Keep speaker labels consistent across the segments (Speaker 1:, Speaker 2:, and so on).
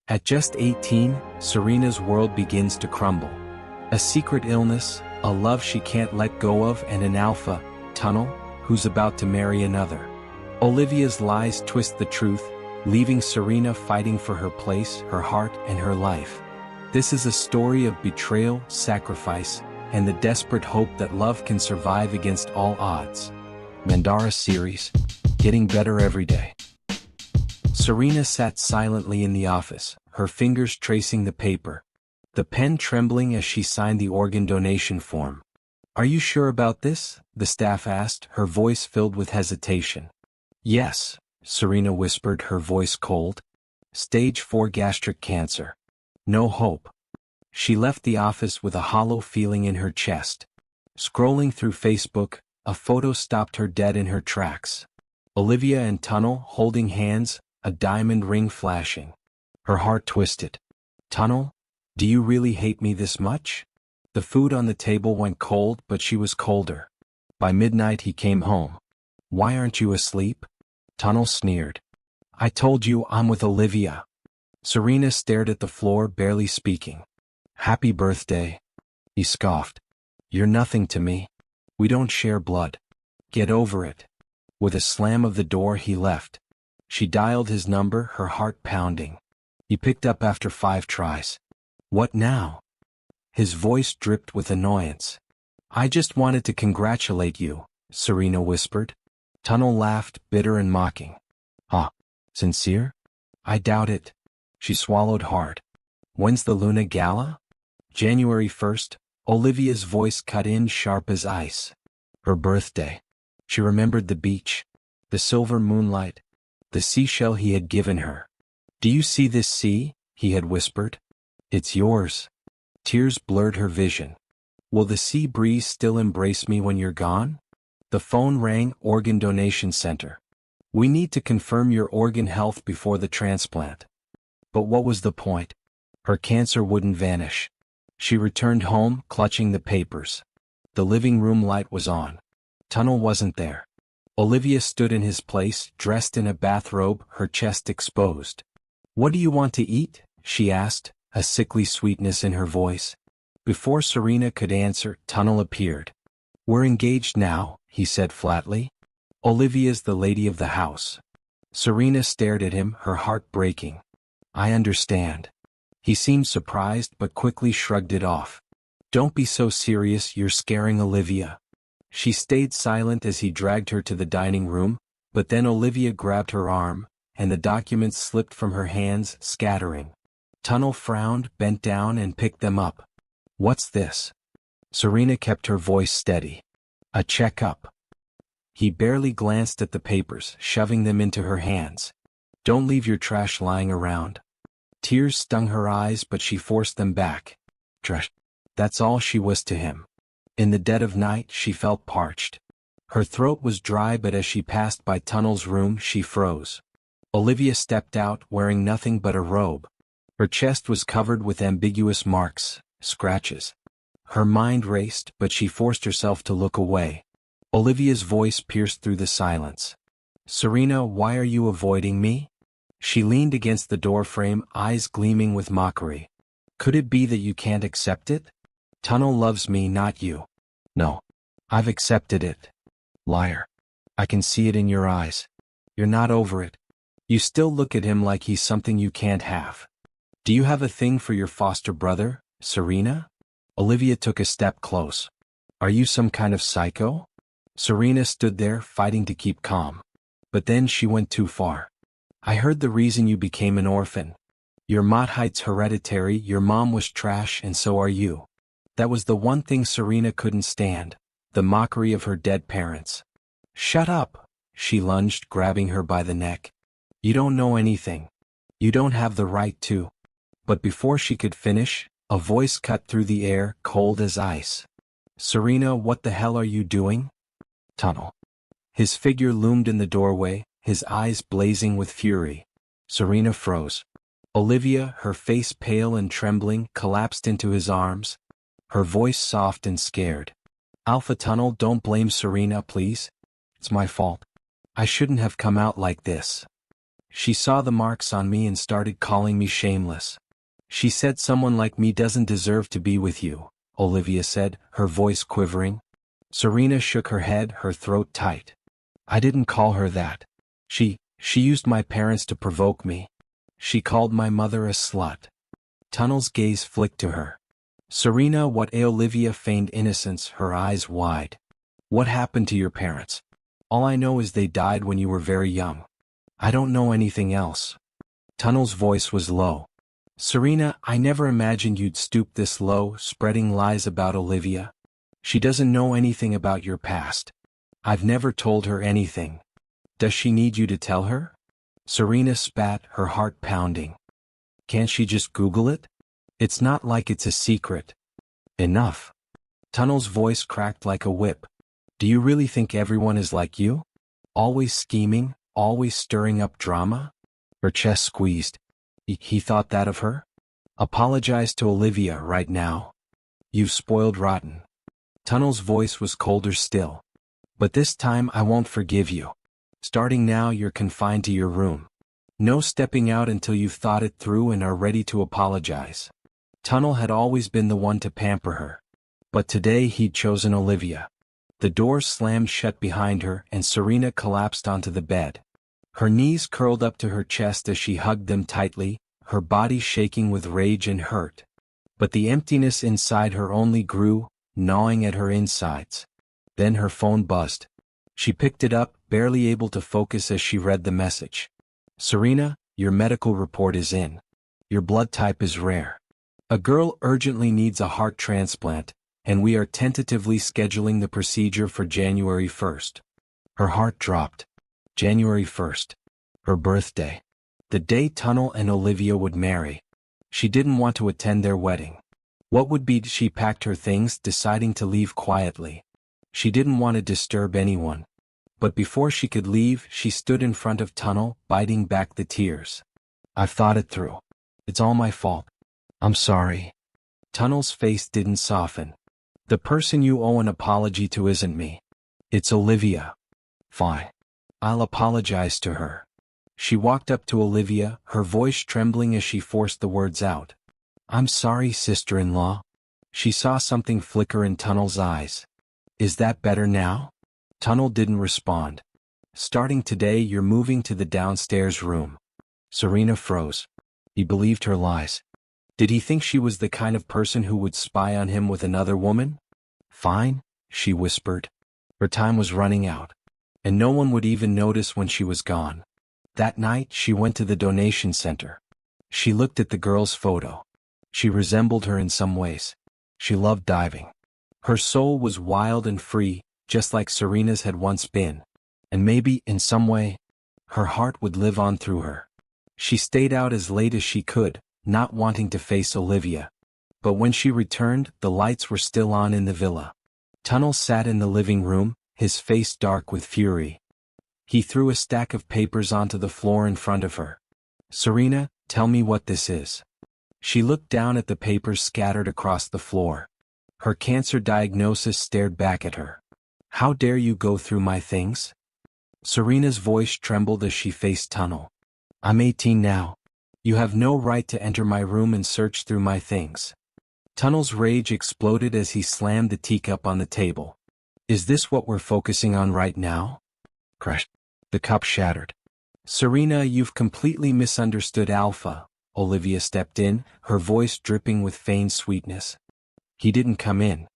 Speaker 1: At just 18, Serena's world begins to crumble. A secret illness, a love she can't let go of, and an alpha, Tonnel, who's about to marry another. Olivia's lies twist the truth, leaving Serena fighting for her place, her heart, and her life. This is a story of betrayal, sacrifice, and the desperate hope that love can survive against all odds. Mandara series, getting better every day. Serena sat silently in the office, her fingers tracing the paper, the pen trembling as she signed the organ donation form. "Are you sure about this?" the staff asked, her voice filled with hesitation. "Yes," Serena whispered, her voice cold. "Stage 4 gastric cancer. No hope." She left the office with a hollow feeling in her chest. Scrolling through Facebook, a photo stopped her dead in her tracks. Olivia and Tonnel holding hands, a diamond ring flashing. Her heart twisted. "Tonnel, do you really hate me this much?" The food on the table went cold, but she was colder. By midnight he came home. "Why aren't you asleep?" Tonnel sneered. "I told you I'm with Olivia." Serena stared at the floor, barely speaking. "Happy birthday," he scoffed. "You're nothing to me. We don't share blood. Get over it." With a slam of the door he left. She dialed his number, her heart pounding. He picked up after 5 tries. "What now?" His voice dripped with annoyance. "I just wanted to congratulate you," Serena whispered. Tonnel laughed, bitter and mocking. "Ah, sincere? I doubt it." She swallowed hard. "When's the Luna Gala?" "January 1st, Olivia's voice cut in sharp as ice. Her birthday. She remembered the beach, the silver moonlight, the seashell he had given her. "Do you see this sea?" he had whispered. "It's yours." Tears blurred her vision. "Will the sea breeze still embrace me when you're gone?" The phone rang. Organ donation center. "We need to confirm your organ health before the transplant." But what was the point? Her cancer wouldn't vanish. She returned home, clutching the papers. The living room light was on. Tonnel wasn't there. Olivia stood in his place, dressed in a bathrobe, her chest exposed. "What do you want to eat?" she asked, a sickly sweetness in her voice. Before Serena could answer, Tonnel appeared. "We're engaged now," he said flatly. "Olivia's the lady of the house." Serena stared at him, her heart breaking. "I understand." He seemed surprised but quickly shrugged it off. "Don't be so serious, you're scaring Olivia." She stayed silent as he dragged her to the dining room, but then Olivia grabbed her arm, and the documents slipped from her hands, scattering. Tonnel frowned, bent down, and picked them up. "What's this?" Serena kept her voice steady. "A checkup." He barely glanced at the papers, shoving them into her hands. "Don't leave your trash lying around." Tears stung her eyes, but she forced them back. Trash. That's all she was to him. In the dead of night, she felt parched. Her throat was dry, but as she passed by Tonnel's room, she froze. Olivia stepped out, wearing nothing but a robe. Her chest was covered with ambiguous marks, scratches. Her mind raced, but she forced herself to look away. Olivia's voice pierced through the silence. "Serena, why are you avoiding me?" She leaned against the doorframe, eyes gleaming with mockery. "Could it be that you can't accept it? Tonnel loves me, not you." "No. I've accepted it." "Liar. I can see it in your eyes. You're not over it. You still look at him like he's something you can't have." "Do you have a thing for your foster brother, Serena?" Olivia took a step close. "Are you some kind of psycho?" Serena stood there, fighting to keep calm. But then she went too far. "I heard the reason you became an orphan. Your Mottheit's hereditary, your mom was trash, and so are you." That was the one thing Serena couldn't stand, the mockery of her dead parents. "Shut up," she lunged, grabbing her by the neck. "You don't know anything. You don't have the right to." But before she could finish, a voice cut through the air, cold as ice. "Serena, what the hell are you doing?" "Tonnel." His figure loomed in the doorway, his eyes blazing with fury. Serena froze. Olivia, her face pale and trembling, collapsed into his arms, her voice soft and scared. "Alpha Tonnel, don't blame Serena, please. It's my fault. I shouldn't have come out like this." She saw the marks on me and started calling me shameless. She said someone like me doesn't deserve to be with you, Olivia said, her voice quivering. Serena shook her head, her throat tight. I didn't call her that. She used my parents to provoke me. She called my mother a slut. Tonnel's gaze flicked to her. Serena, what? Olivia feigned innocence, her eyes wide. What happened to your parents? All I know is they died when you were very young. I don't know anything else. Tonnel's voice was low. Serena, I never imagined you'd stoop this low, spreading lies about Olivia. She doesn't know anything about your past. I've never told her anything. Does she need you to tell her? Serena spat, her heart pounding. Can't she just Google it? It's not like it's a secret. Enough. Tonnel's voice cracked like a whip. Do you really think everyone is like you? Always scheming, always stirring up drama? Her chest squeezed. He thought that of her? Apologize to Olivia right now. You've spoiled rotten. Tonnel's voice was colder still. But this time I won't forgive you. Starting now you're confined to your room. No stepping out until you've thought it through and are ready to apologize. Tonnel had always been the one to pamper her. But today he'd chosen Olivia. The door slammed shut behind her and Serena collapsed onto the bed. Her knees curled up to her chest as she hugged them tightly, her body shaking with rage and hurt. But the emptiness inside her only grew, gnawing at her insides. Then her phone buzzed. She picked it up, barely able to focus as she read the message. Serena, your medical report is in. Your blood type is rare. A girl urgently needs a heart transplant, and we are tentatively scheduling the procedure for January 1st. Her heart dropped. January 1st. Her birthday. The day Tonnel and Olivia would marry. She didn't want to attend their wedding. What would be? She packed her things, deciding to leave quietly. She didn't want to disturb anyone. But before she could leave, she stood in front of Tonnel, biting back the tears. I've thought it through. It's all my fault. I'm sorry. Tonnel's face didn't soften. The person you owe an apology to isn't me. It's Olivia. Fine. I'll apologize to her. She walked up to Olivia, her voice trembling as she forced the words out. I'm sorry, sister-in-law. She saw something flicker in Tonnel's eyes. Is that better now? Tonnel didn't respond. Starting today you're moving to the downstairs room. Serena froze. He believed her lies. Did he think she was the kind of person who would spy on him with another woman? Fine, she whispered. Her time was running out. And no one would even notice when she was gone. That night she went to the donation center. She looked at the girl's photo. She resembled her in some ways. She loved diving. Her soul was wild and free, just like Serena's had once been. And maybe, in some way, her heart would live on through her. She stayed out as late as she could, not wanting to face Olivia. But when she returned, the lights were still on in the villa. Tonnel sat in the living room, his face dark with fury. He threw a stack of papers onto the floor in front of her. Serena, tell me what this is. She looked down at the papers scattered across the floor. Her cancer diagnosis stared back at her. How dare you go through my things? Serena's voice trembled as she faced Tonnel. I'm 18 now. You have no right to enter my room and search through my things. Tonnel's rage exploded as he slammed the teacup on the table. Is this what we're focusing on right now? Crash. The cup shattered. Serena, you've completely misunderstood Alpha. Olivia stepped in, her voice dripping with feigned sweetness. He didn't come in.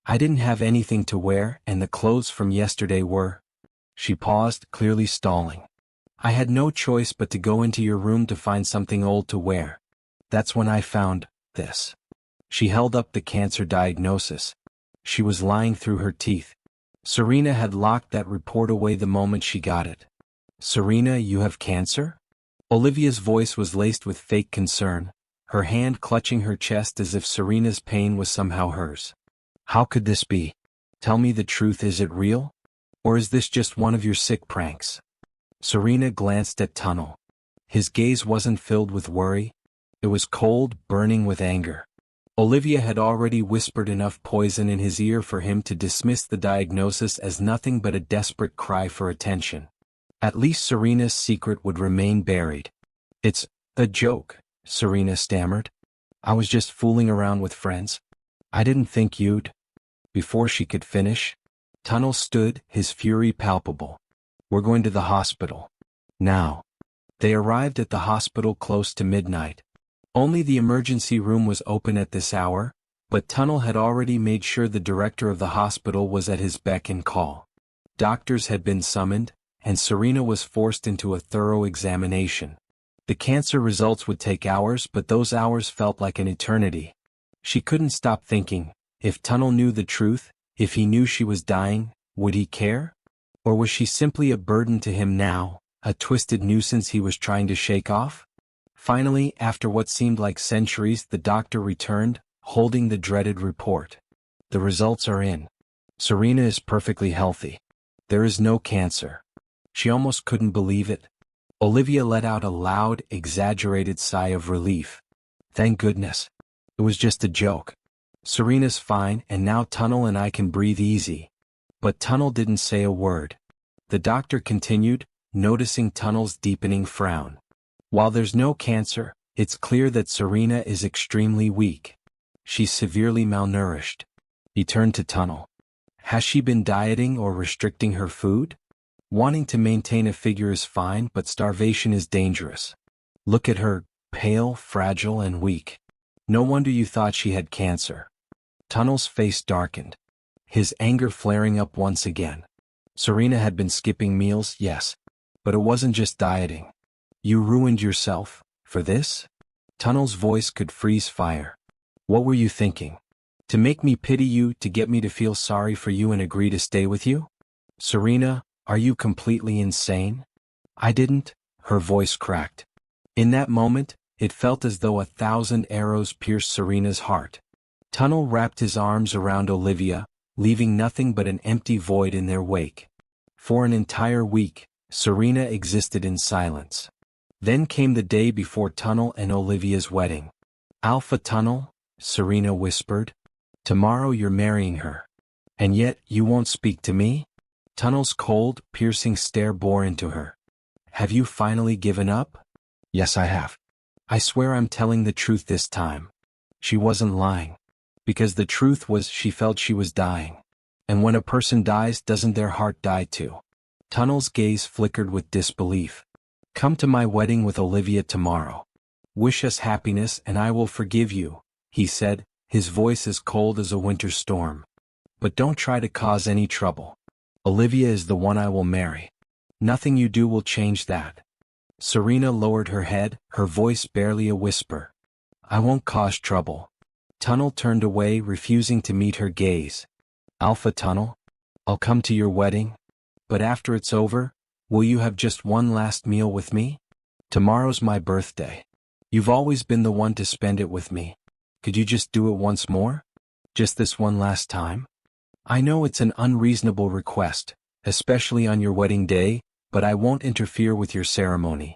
Speaker 1: I didn't have anything to wear, and the clothes from yesterday were. She paused, clearly stalling. I had no choice but to go into your room to find something old to wear. That's when I found this. She held up the cancer diagnosis. She was lying through her teeth. Serena had locked that report away the moment she got it. Serena, you have cancer? Olivia's voice was laced with fake concern, her hand clutching her chest as if Serena's pain was somehow hers. How could this be? Tell me the truth, is it real? Or is this just one of your sick pranks? Serena glanced at Tonnel. His gaze wasn't filled with worry. It was cold, burning with anger. Olivia had already whispered enough poison in his ear for him to dismiss the diagnosis as nothing but a desperate cry for attention. At least Serena's secret would remain buried. It's a joke, Serena stammered. I was just fooling around with friends. I didn't think you'd. Before she could finish, Tonnel stood, his fury palpable. We're going to the hospital. Now. They arrived at the hospital close to midnight. Only the emergency room was open at this hour, but Tonnel had already made sure the director of the hospital was at his beck and call. Doctors had been summoned, and Serena was forced into a thorough examination. The cancer results would take hours, but those hours felt like an eternity. She couldn't stop thinking, if Tonnel knew the truth, if he knew she was dying, would he care? Or was she simply a burden to him now, a twisted nuisance he was trying to shake off? Finally, after what seemed like centuries, the doctor returned, holding the dreaded report. The results are in. Serena is perfectly healthy. There is no cancer. She almost couldn't believe it. Olivia let out a loud, exaggerated sigh of relief. Thank goodness. It was just a joke. Serena's fine, and now Tonnel and I can breathe easy. But Tonnel didn't say a word. The doctor continued, noticing Tonnel's deepening frown. While there's no cancer, it's clear that Serena is extremely weak. She's severely malnourished. He turned to Tonnel. Has she been dieting or restricting her food? Wanting to maintain a figure is fine, but starvation is dangerous. Look at her, pale, fragile, and weak. No wonder you thought she had cancer. Tonnel's face darkened, his anger flaring up once again. Serena had been skipping meals, yes. But it wasn't just dieting. You ruined yourself, for this? Tonnel's voice could freeze fire. What were you thinking? To make me pity you, to get me to feel sorry for you and agree to stay with you? Serena, are you completely insane? I didn't, her voice cracked. In that moment, it felt as though 1,000 arrows pierced Serena's heart. Tonnel wrapped his arms around Olivia, leaving nothing but an empty void in their wake. For an entire week, Serena existed in silence. Then came the day before Tonnel and Olivia's wedding. Alpha Tonnel, Serena whispered. Tomorrow you're marrying her. And yet you won't speak to me? Tonnel's cold, piercing stare bore into her. Have you finally given up? Yes, I have. I swear I'm telling the truth this time. She wasn't lying. Because the truth was she felt she was dying. And when a person dies, doesn't their heart die too? Tonnel's gaze flickered with disbelief. Come to my wedding with Olivia tomorrow. Wish us happiness and I will forgive you, he said, his voice as cold as a winter storm. But don't try to cause any trouble. Olivia is the one I will marry. Nothing you do will change that. Serena lowered her head, her voice barely a whisper. I won't cause trouble. Tonnel turned away, refusing to meet her gaze. Alpha Tonnel, I'll come to your wedding. But after it's over, will you have just one last meal with me? Tomorrow's my birthday. You've always been the one to spend it with me. Could you just do it once more? Just this one last time? I know it's an unreasonable request, especially on your wedding day, but I won't interfere with your ceremony.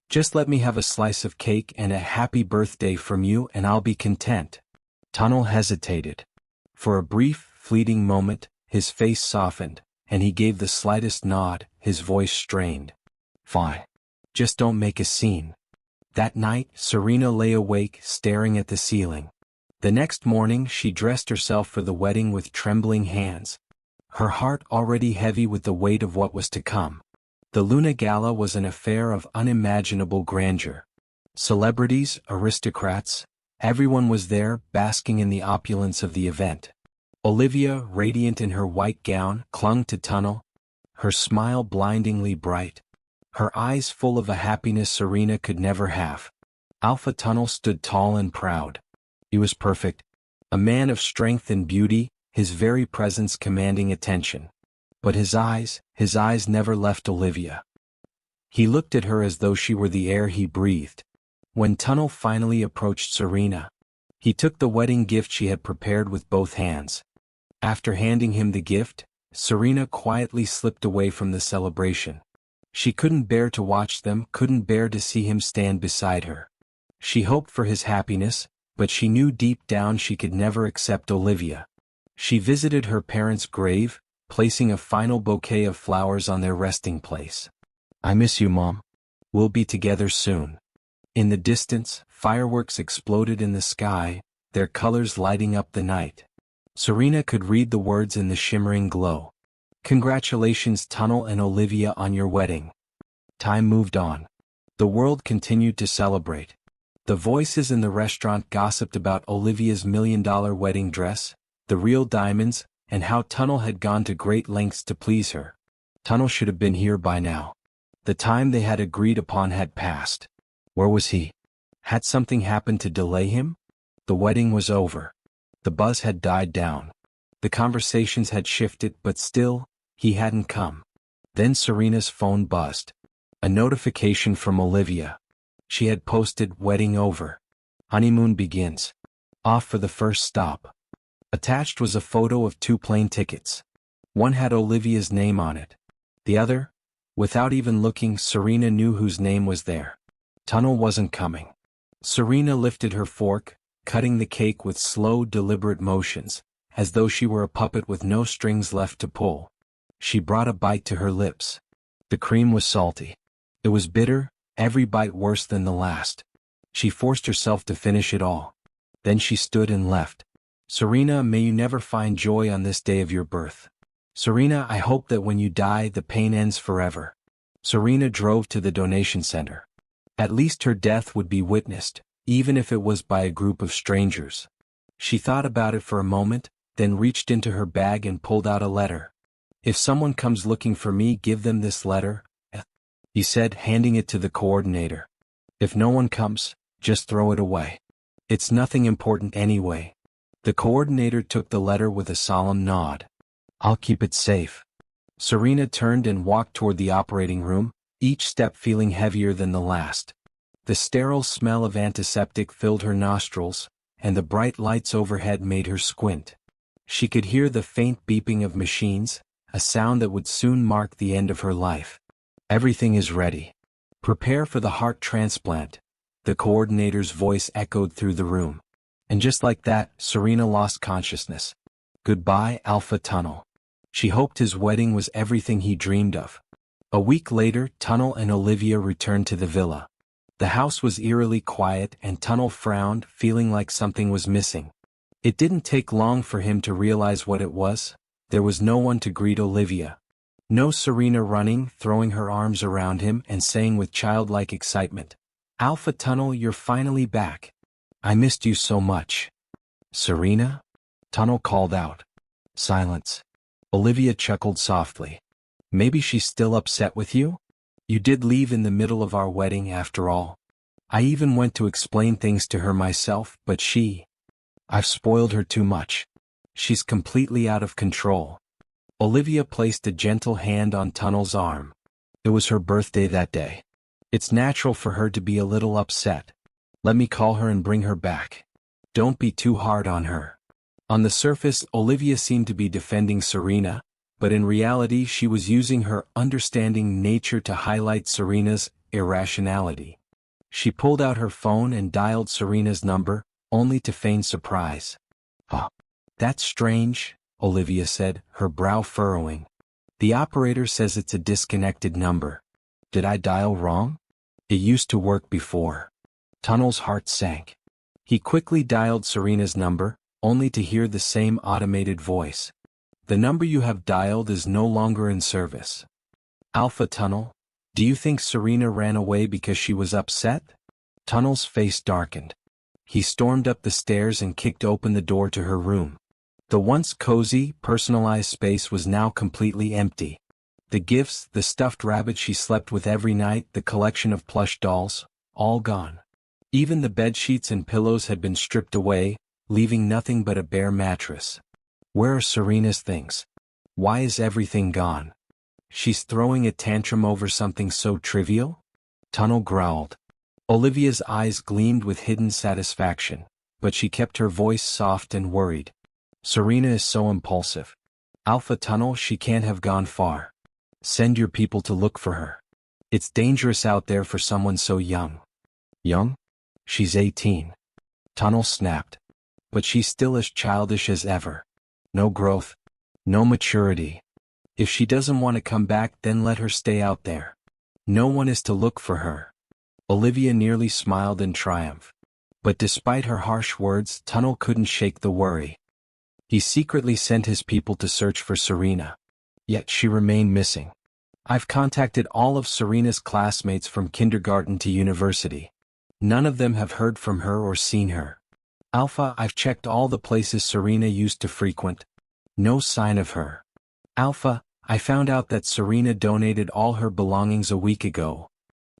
Speaker 1: Just let me have a slice of cake and a happy birthday from you and I'll be content. Tonnel hesitated. For a brief, fleeting moment, his face softened, and he gave the slightest nod, his voice strained. Fine. Just don't make a scene. That night, Serena lay awake, staring at the ceiling. The next morning, she dressed herself for the wedding with trembling hands. Her heart already heavy with the weight of what was to come. The Luna Gala was an affair of unimaginable grandeur. Celebrities, aristocrats, everyone was there, basking in the opulence of the event. Olivia, radiant in her white gown, clung to Tonnel, her smile blindingly bright, her eyes full of a happiness Serena could never have. Alpha Tonnel stood tall and proud. He was perfect, a man of strength and beauty, his very presence commanding attention. But his eyes never left Olivia. He looked at her as though she were the air he breathed. When Tonnel finally approached Serena, he took the wedding gift she had prepared with both hands. After handing him the gift, Serena quietly slipped away from the celebration. She couldn't bear to watch them, couldn't bear to see him stand beside her. She hoped for his happiness, but she knew deep down she could never accept Olivia. She visited her parents' grave, placing a final bouquet of flowers on their resting place. I miss you, Mom. We'll be together soon. In the distance, fireworks exploded in the sky, their colors lighting up the night. Serena could read the words in the shimmering glow. Congratulations, Tonnel and Olivia, on your wedding. Time moved on. The world continued to celebrate. The voices in the restaurant gossiped about Olivia's $1 million wedding dress, the real diamonds, and how Tonnel had gone to great lengths to please her. Tonnel should have been here by now. The time they had agreed upon had passed. Where was he? Had something happened to delay him? The wedding was over. The buzz had died down. The conversations had shifted, but still, he hadn't come. Then Serena's phone buzzed. A notification from Olivia. She had posted, "Wedding over. Honeymoon begins. Off for the first stop." Attached was a photo of 2 plane tickets. One had Olivia's name on it. The other? Without even looking, Serena knew whose name was there. Tonnel wasn't coming. Serena lifted her fork, cutting the cake with slow, deliberate motions, as though she were a puppet with no strings left to pull. She brought a bite to her lips. The cream was salty. It was bitter, every bite worse than the last. She forced herself to finish it all. Then she stood and left. "Serena, may you never find joy on this day of your birth. Serena, I hope that when you die the pain ends forever." Serena drove to the donation center. At least her death would be witnessed, even if it was by a group of strangers. She thought about it for a moment, then reached into her bag and pulled out a letter. "If someone comes looking for me, give them this letter," he said, handing it to the coordinator. "If no one comes, just throw it away. It's nothing important anyway." The coordinator took the letter with a solemn nod. "I'll keep it safe." Serena turned and walked toward the operating room, each step feeling heavier than the last. The sterile smell of antiseptic filled her nostrils, and the bright lights overhead made her squint. She could hear the faint beeping of machines, a sound that would soon mark the end of her life. "Everything is ready. Prepare for the heart transplant," the coordinator's voice echoed through the room. And just like that, Serena lost consciousness. Goodbye, Alpha Tonnel. She hoped his wedding was everything he dreamed of. A week later, Tonnel and Olivia returned to the villa. The house was eerily quiet, and Tonnel frowned, feeling like something was missing. It didn't take long for him to realize what it was. There was no one to greet Olivia. No Serena running, throwing her arms around him and saying with childlike excitement, "Alpha Tonnel, you're finally back. I missed you so much." "Serena?" Tonnel called out. Silence. Olivia chuckled softly. "Maybe she's still upset with you? You did leave in the middle of our wedding after all. I even went to explain things to her myself, but I've spoiled her too much. She's completely out of control." Olivia placed a gentle hand on Tonnel's arm. It was her birthday that day. It's natural for her to be a little upset. Let me call her and bring her back. Don't be too hard on her. On the surface, Olivia seemed to be defending Serena, but in reality she was using her understanding nature to highlight Serena's irrationality. She pulled out her phone and dialed Serena's number, only to feign surprise. "Oh, that's strange," Olivia said, her brow furrowing. "The operator says it's a disconnected number. Did I dial wrong? It used to work before." Tonnel's heart sank. He quickly dialed Serena's number, only to hear the same automated voice. "The number you have dialed is no longer in service." "Alpha Tonnel, do you think Serena ran away because she was upset?" Tonnel's face darkened. He stormed up the stairs and kicked open the door to her room. The once cozy, personalized space was now completely empty. The gifts, the stuffed rabbit she slept with every night, the collection of plush dolls, all gone. Even the bedsheets and pillows had been stripped away, leaving nothing but a bare mattress. Where are Serena's things? Why is everything gone? She's throwing a tantrum over something so trivial? Tonnel growled. Olivia's eyes gleamed with hidden satisfaction, but she kept her voice soft and worried. "Serena is so impulsive. Alpha Tonnel, she can't have gone far. Send your people to look for her. It's dangerous out there for someone so young." "Young? She's 18. Tonnel snapped. "But she's still as childish as ever. No growth. No maturity. If she doesn't want to come back, then let her stay out there." No one is to look for her. Olivia nearly smiled in triumph. But despite her harsh words, Tonnel couldn't shake the worry. He secretly sent his people to search for Serena. Yet she remained missing. I've contacted all of Serena's classmates from kindergarten to university. None of them have heard from her or seen her. Alpha, I've checked all the places Serena used to frequent. No sign of her. Alpha, I found out that Serena donated all her belongings a week ago.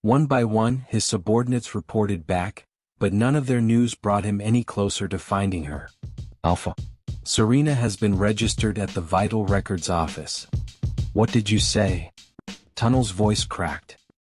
Speaker 1: One by one, his subordinates reported back, but none of their news brought him any closer to finding her. Alpha. Serena has been registered at the Vital Records office. What did you say? Tonnel's voice cracked.